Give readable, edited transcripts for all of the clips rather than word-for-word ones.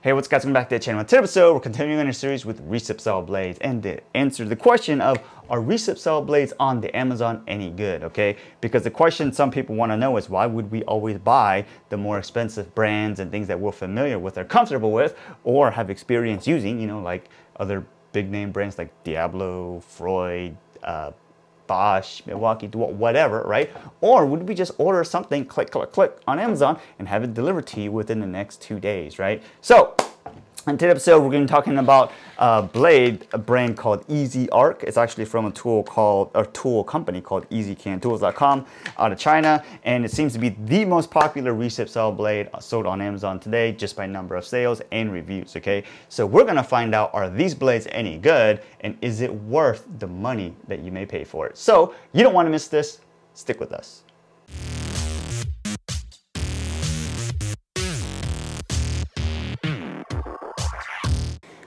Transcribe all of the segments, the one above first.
Hey, what's up guys, welcome back to the channel. In today's episode, we're continuing on a series with recip saw blades and to answer the question of, are recip saw blades on the Amazon any good, okay? Because the question some people want to know is, why would we always buy the more expensive brands and things that we're familiar with, are comfortable with, or have experience using, you know, like other big name brands like Diablo, Freud, Bosch, Milwaukee, whatever, right? Or would we just order something, click, click, click on Amazon and have it delivered to you within the next 2 days, right? So, in today's episode, we're going to be talking about Blade, a brand called EZARC. It's actually from a tool company called EZCanTools.com out of China, and it seems to be the most popular recip saw blade sold on Amazon today, just by number of sales and reviews. Okay, so we're going to find out, are these blades any good, and is it worth the money that you may pay for it? So you don't want to miss this. Stick with us.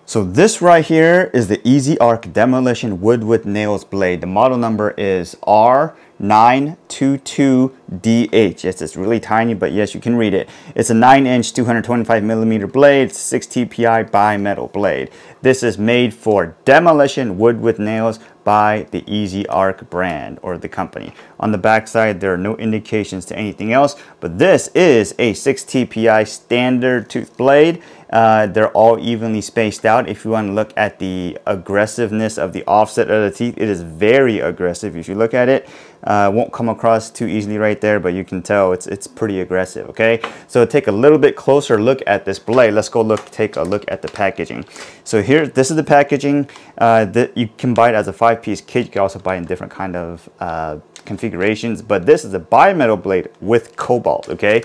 So this right here is the EZARC Demolition Wood with Nails blade. The model number is R922DH. It's really tiny, but yes, you can read it. It's a 9-inch, 225mm blade. It's 6 TPI bimetal blade. This is made for demolition wood with nails by the EZARC brand or the company. On the back side, there are no indications to anything else, but this is a 6 TPI standard tooth blade. They're all evenly spaced out. If you want to look at the aggressiveness of the offset of the teeth, it is very aggressive. If you look at it, won't come across too easily right there, but you can tell it's pretty aggressive. Okay, so take a little bit closer look at this blade. Let's go take a look at the packaging. So here, this is the packaging. You can buy it as a 5-piece kit. You can also buy it in different kind of configurations, but this is a bimetal blade with cobalt. Okay,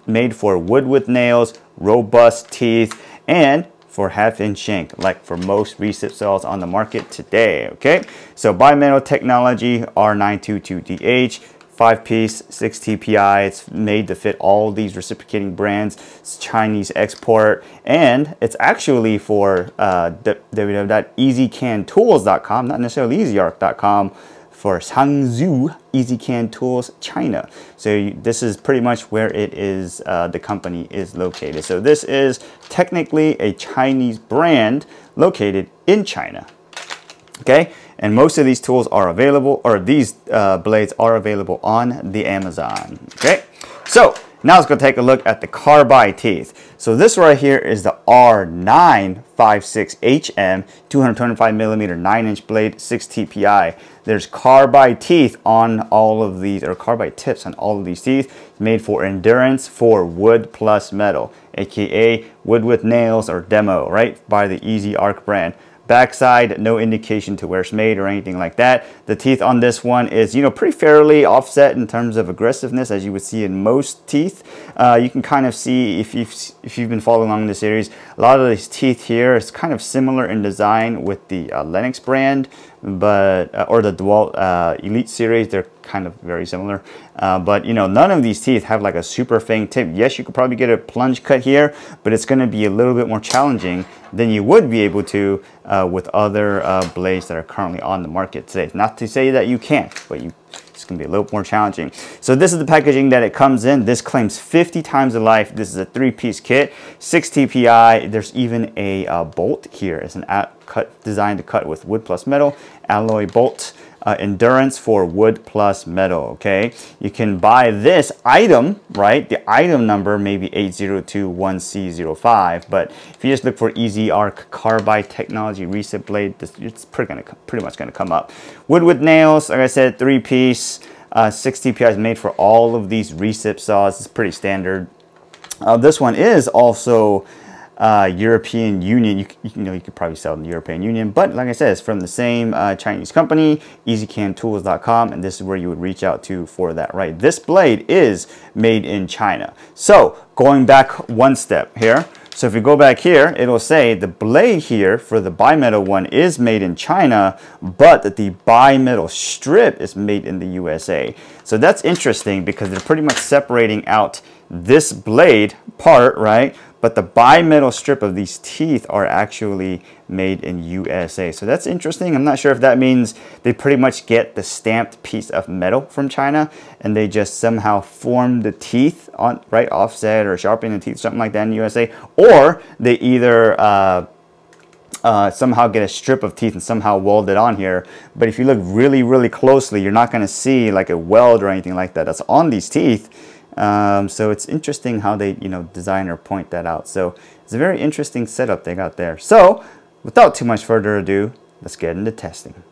made for wood with nails, robust teeth, and for 1/2-inch shank, like for most recip saws on the market today. Okay, so bimetal technology, R922DH, 5-piece, 6 TPI. It's made to fit all these reciprocating brands. It's Chinese export, and it's actually for www.ezcantools.com, not necessarily EZARC.com, for Hangzhou EZCan Tools China. So this is pretty much where it is, the company is located. So this is technically a Chinese brand located in China. Okay, and most of these tools are available, or these blades are available on the Amazon. Okay, so now let's go take a look at the carbide teeth. So this right here is the R956HM 225mm 9-inch blade, 6 TPI. There's carbide teeth on all of these, or carbide tips on all of these teeth, made for endurance for wood plus metal, aka wood with nails or demo, right, by the EZARC brand. Backside, no indication to where it's made or anything like that. The teeth on this one is, you know, pretty fairly offset in terms of aggressiveness, as you would see in most teeth. You can kind of see, if you've been following along in the series, a lot of these teeth here is kind of similar in design with the Lennox brand, but or the DeWalt Elite series. They're kind of very similar, but you know, none of these teeth have like a super fang tip. Yes, you could probably get a plunge cut here, but it's going to be a little bit more challenging than you would be able to with other blades that are currently on the market today. Not to say that you can't, but it's going to be a little more challenging. So this is the packaging that it comes in. This claims 50 times the life. This is a 3-piece kit, 6 TPI. There's even a bolt here. It's an designed to cut with wood plus metal, alloy bolt. Endurance for wood plus metal. Okay, you can buy this item, right? The item number may be 8021C05, but if you just look for EZARC Carbide Technology Recip Blade, it's pretty much gonna come up. Wood with nails, like I said, 3-piece, 6 TPI is made for all of these recip saws. It's pretty standard. This one is also European Union. You could probably sell in the European Union, but like I said, it's from the same Chinese company, EZCantools.com, and this is where you would reach out to for that, right? This blade is made in China. So going back one step here, so if you go back here, it'll say the blade here for the bimetal one is made in China, but the bimetal strip is made in the USA. So that's interesting, because they're pretty much separating out this blade part, right? but the bimetal strip of these teeth are actually made in USA. So that's interesting. I'm not sure if that means they pretty much get the stamped piece of metal from China and they just somehow form the teeth on right offset or sharpen the teeth, something like that in USA, or they either somehow get a strip of teeth and somehow weld it on here. But if you look really, really closely, you're not going to see like a weld or anything like that that's on these teeth. So it's interesting how they, design or point that out. So it's a very interesting setup they got there. So without too much further ado, let's get into testing.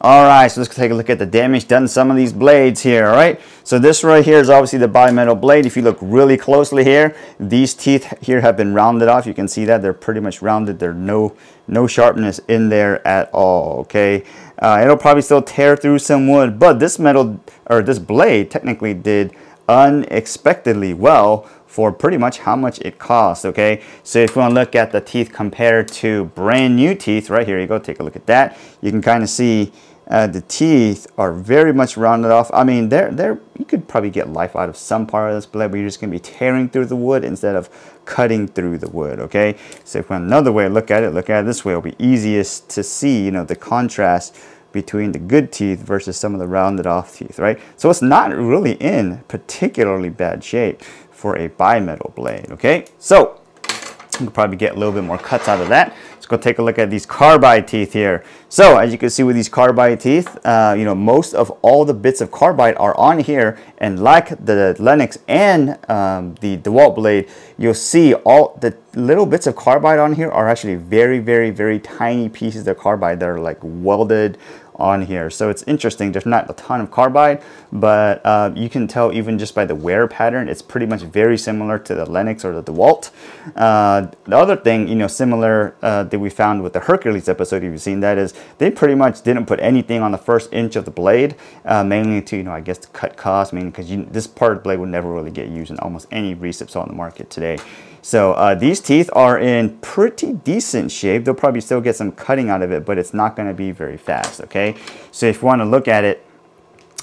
All right, so let's take a look at the damage done to some of these blades here. All right, so this right here is obviously the bimetal blade. If you look really closely here, these teeth here have been rounded off. You can see that they're pretty much rounded. There's no sharpness in there at all. Okay, it'll probably still tear through some wood, but this metal, or this blade, technically did unexpectedly well for pretty much how much it cost. Okay, so if you want to look at the teeth compared to brand new teeth, right here you go, take a look at that. You can kind of see the teeth are very much rounded off. I mean, you could probably get life out of some part of this blade, but you're just going to be tearing through the wood instead of cutting through the wood. Okay, so if another way to look at it this way, it'll be easiest to see, you know, the contrast between the good teeth versus some of the rounded off teeth, right? So it's not really in particularly bad shape for a bimetal blade. Okay, so you can probably get a little bit more cuts out of that. Let's go take a look at these carbide teeth here. So as you can see with these carbide teeth, you know, most of all the bits of carbide are on here, and like the Lennox and the DeWalt blade, you'll see all the little bits of carbide on here are actually very, very, very tiny pieces of carbide that are like welded on here. So it's interesting. There's not a ton of carbide, but you can tell even just by the wear pattern, it's pretty much very similar to the Lennox or the DeWalt. The other thing, you know, similar that we found with the Hercules episode, if you've seen that, is they pretty much didn't put anything on the first inch of the blade, mainly to, you know, I guess to cut costs, mainly because this part of the blade would never really get used in almost any recips on the market today. So these teeth are in pretty decent shape. They'll probably still get some cutting out of it, but it's not going to be very fast. Okay, so if you want to look at it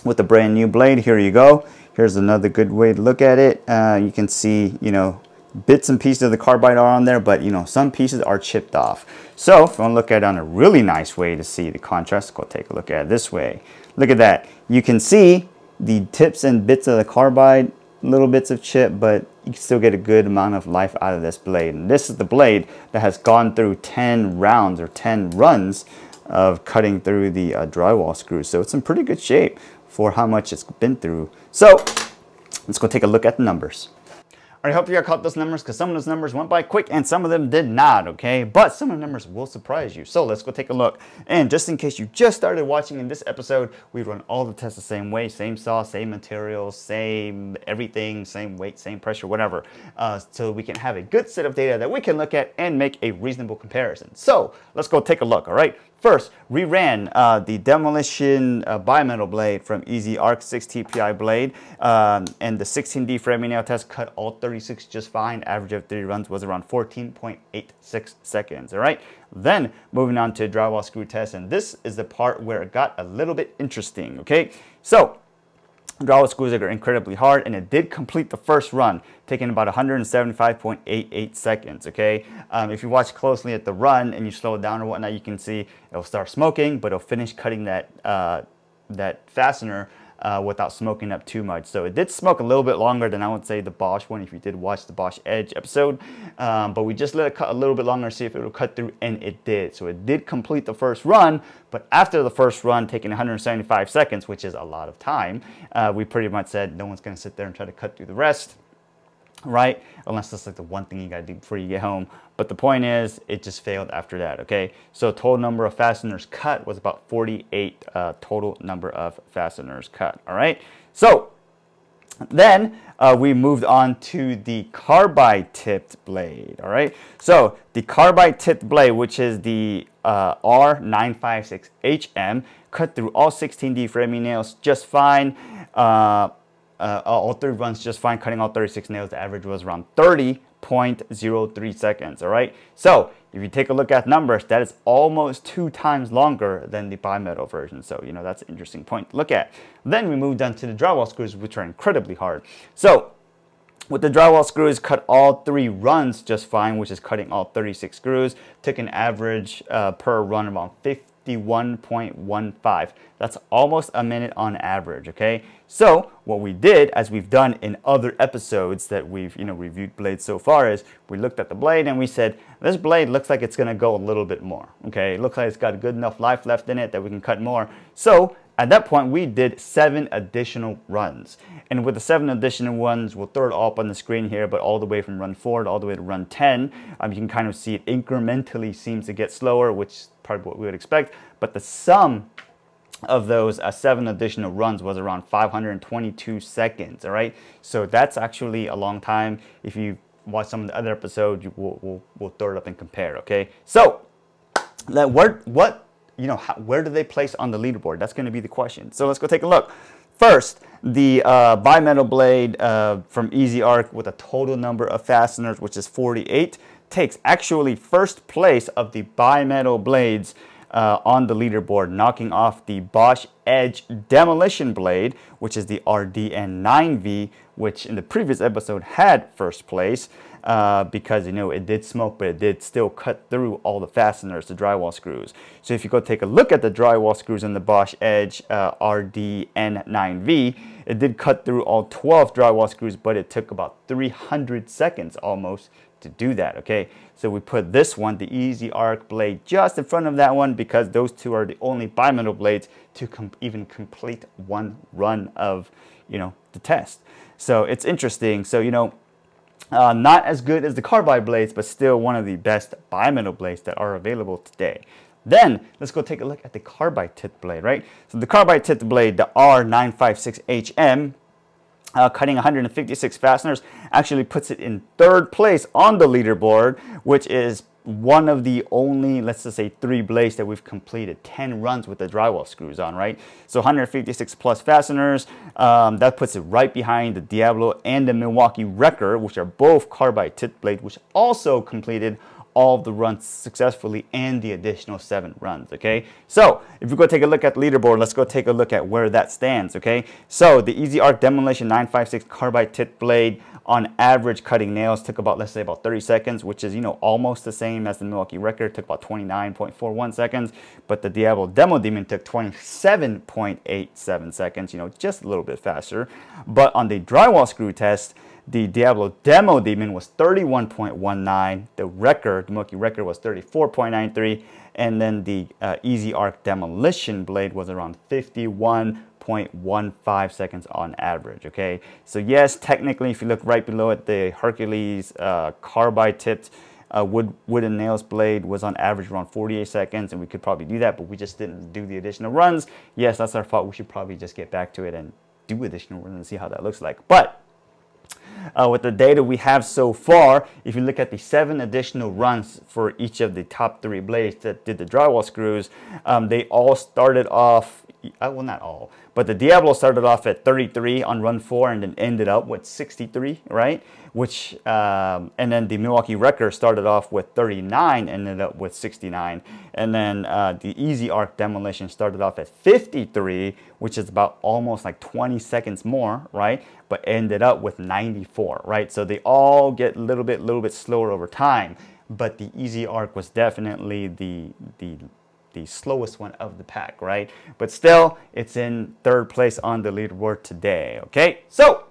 with the brand new blade, here you go. Here's another good way to look at it. You can see, you know, bits and pieces of the carbide are on there, but you know, some pieces are chipped off. So if you want to look at it on a really nice way to see the contrast, go take a look at it this way. Look at that. You can see the tips and bits of the carbide, little bits of chip, but you can still get a good amount of life out of this blade. And this is the blade that has gone through 10 rounds or 10 runs of cutting through the drywall screws. So it's in pretty good shape for how much it's been through. So let's go take a look at the numbers. I hope you got caught those numbers, because some of those numbers went by quick and some of them did not, okay? But some of the numbers will surprise you. So let's go take a look. And just in case you just started watching in this episode, we run all the tests the same way, same saw, same materials, same everything, same weight, same pressure, whatever. So we can have a good set of data that we can look at and make a reasonable comparison. So let's go take a look, all right? First, we ran the demolition bimetal blade from EZARC 6TPI blade, and the 16D framing nail test cut all 36 just fine. Average of 3 runs was around 14.86 seconds. All right. Then moving on to drywall screw test, and this is the part where it got a little bit interesting. Okay, so drywall screws are incredibly hard, and it did complete the first run, taking about 175.88 seconds. Okay, if you watch closely at the run and you slow it down or whatnot, you can see it'll start smoking, but it'll finish cutting that that fastener without smoking up too much. So it did smoke a little bit longer than I would say the Bosch one, if you did watch the Bosch Edge episode, but we just let it cut a little bit longer to see if it would cut through, and it did. So it did complete the first run, but after the first run, taking 175 seconds, which is a lot of time, we pretty much said no one's going to sit there and try to cut through the rest, right? Unless that's like the one thing you got to do before you get home. But the point is, it just failed after that. Okay, so total number of fasteners cut was about 48 total number of fasteners cut. All right, so then we moved on to the carbide tipped blade. All right, so the carbide tipped blade, which is the R956HM, cut through all 16D framing nails just fine. All 3 runs just fine, cutting all 36 nails. The average was around 30.03 seconds. All right, so if you take a look at numbers, that is almost 2 times longer than the bimetal version. So you know, that's an interesting point to look at. Then we moved on to the drywall screws, which are incredibly hard. So with the drywall screws, cut all 3 runs just fine, which is cutting all 36 screws. Took an average per run about 51.15. That's almost a minute on average. Okay, so what we did, as we've done in other episodes that we've reviewed blades so far, is we looked at the blade and we said, this blade looks like it's going to go a little bit more. Okay, it looks like it's got good enough life left in it that we can cut more. So at that point, we did 7 additional runs. And with the 7 additional runs, we'll throw it up on the screen here, but all the way from run 4 all the way to run 10, you can kind of see it incrementally seems to get slower, which is probably what we would expect. But the sum of those 7 additional runs was around 522 seconds. All right, so that's actually a long time. If you watch some of the other episodes, we'll throw it up and compare. Okay, so where do they place on the leaderboard? That's going to be the question. So let's go take a look. First, the bimetal blade from EZARC with a total number of fasteners, which is 48, takes actually first place of the bimetal blades on the leaderboard, knocking off the Bosch Edge demolition blade, which is the RDN9V, which in the previous episode had first place because it did smoke, but it did still cut through all the fasteners, the drywall screws. So if you go take a look at the drywall screws in the Bosch Edge RDN9V, it did cut through all 12 drywall screws, but it took about 300 seconds almost to do that. Okay, so we put this one, the EZARC Blade, just in front of that one because those two are the only bimetal blades to even complete one run of the test. So it's interesting. So not as good as the carbide blades, but still one of the best bimetal blades that are available today. Then let's go take a look at the carbide tipped blade, right? So the carbide tipped blade, the R956HM, cutting 156 fasteners, actually puts it in 3rd place on the leaderboard, which is one of the only, let's just say, 3 blades that we've completed 10 runs with the drywall screws on, right? So 156 plus fasteners, that puts it right behind the Diablo and the Milwaukee Wrecker, which are both carbide tipped blades, which also completed all of the runs successfully and the additional 7 runs. Okay, so if we go take a look at the leaderboard, let's go take a look at where that stands. Okay, so the EZARC Demolition 956 carbide tipped blade on average cutting nails took about, let's say, about 30 seconds, which is almost the same as the Milwaukee Wrecker. It took about 29.41 seconds, but the Diablo Demo Demon took 27.87 seconds, just a little bit faster. But on the drywall screw test, the Diablo Demo Demon was 31.19, the Milwaukee Wrecker was 34.93, and then the EZARC Demolition Blade was around 51.15 seconds on average. Okay, so yes, technically, if you look right below it, the Hercules carbide tipped wooden nails blade was on average around 48 seconds, and we could probably do that, but we just didn't do the additional runs. Yes, that's our fault. We should probably just get back to it and do additional runs and see how that looks like. But with the data we have so far, if you look at the 7 additional runs for each of the top 3 blades that did the drywall screws, they all started off, well, not all, but the Diablo started off at 33 on run 4 and then ended up with 63, right? Which, and then the Milwaukee Wrecker started off with 39 and ended up with 69. And then the EZARC Demolition started off at 53, which is about almost like 20 seconds more, right? But ended up with 94, right? So they all get a little bit slower over time. But the EZARC was definitely the slowest one of the pack, right? But still, it's in 3rd place on the leaderboard today. Okay, so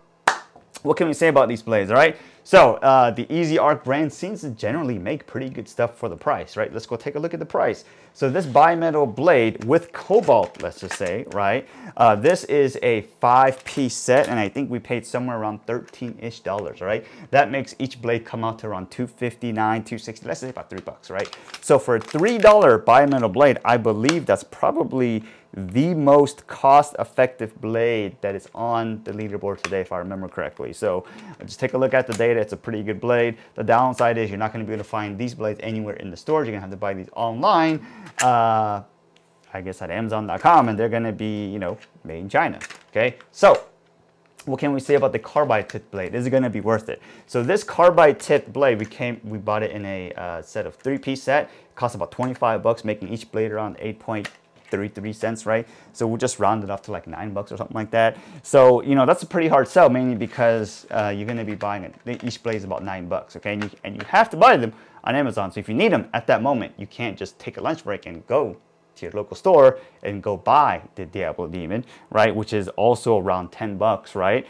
what can we say about these blades? All right, so the EZARC brand seems to generally make pretty good stuff for the price, right? Let's go take a look at the price. So this bimetal blade with cobalt, let's just say, right? This is a 5-piece set, and I think we paid somewhere around $13-ish, right? That makes each blade come out to around $259, $260, let's say about $3, right? So for a $3 bimetal blade, I believe that's probably the most cost-effective blade that is on the leaderboard today, if I remember correctly. So just take a look at the data. It's a pretty good blade. The downside is you're not going to be able to find these blades anywhere in the stores. You're going to have to buy these online, I guess at Amazon.com, and they're going to be, made in China. Okay, so what can we say about the carbide tipped blade? Is it going to be worth it? So this carbide tipped blade, we bought it in a set of 3-piece set. It cost about $25, making each blade around 8.33 cents, right? So we'll just round it up to like $9 or something like that. So that's a pretty hard sell, mainly because you're going to be buying it. Each blade is about $9, okay? And you have to buy them on Amazon. So if you need them at that moment, you can't just take a lunch break and go to your local store and go buy the Diablo Demon, right? Which is also around $10, right?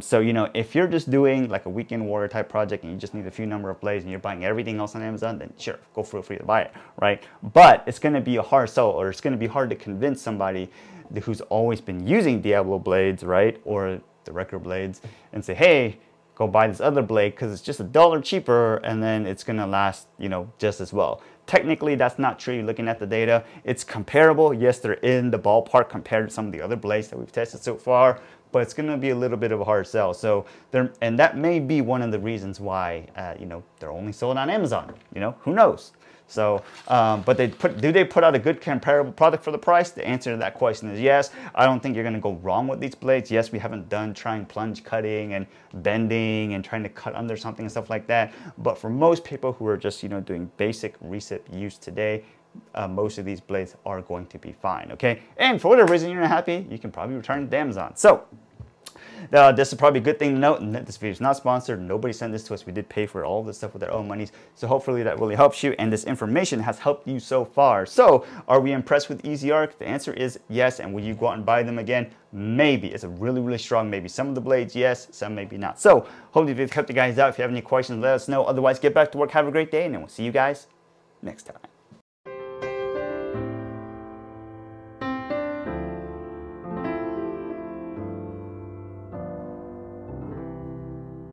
So if you're just doing like a weekend warrior type project and you just need a few number of blades and you're buying everything else on Amazon, then sure, feel free to buy it, right? But it's going to be a hard sell, or it's going to be hard to convince somebody who's always been using Diablo blades, right, or the Wrecker blades, and say, hey, go buy this other blade because it's just $1 cheaper, and then it's gonna last, you know, just as well. Technically, that's not true. Looking at the data, it's comparable. Yes, they're in the ballpark compared to some of the other blades that we've tested so far, but it's going to be a little bit of a hard sell. So, and that may be one of the reasons why, you know, they're only sold on Amazon. You know, who knows? So, but do they put out a good comparable product for the price? The answer to that question is yes. I don't think you're going to go wrong with these blades. Yes, we haven't done trying plunge cutting and bending and trying to cut under something and stuff like that. But for most people who are just, you know, doing basic recip use today, most of these blades are going to be fine. Okay, and for whatever reason you're not happy, you can probably return it to Amazon. So. This is probably a good thing to note. This video is not sponsored. Nobody sent this to us. We did pay for all this stuff with our own monies. So hopefully that really helps you, and this information has helped you so far. So are we impressed with EZARC? The answer is yes. And will you go out and buy them again? Maybe. It's a really, really strong maybe. Some of the blades, yes. Some maybe not. So hopefully we've helped you guys out. If you have any questions, let us know. Otherwise, get back to work. Have a great day, and then we'll see you guys next time.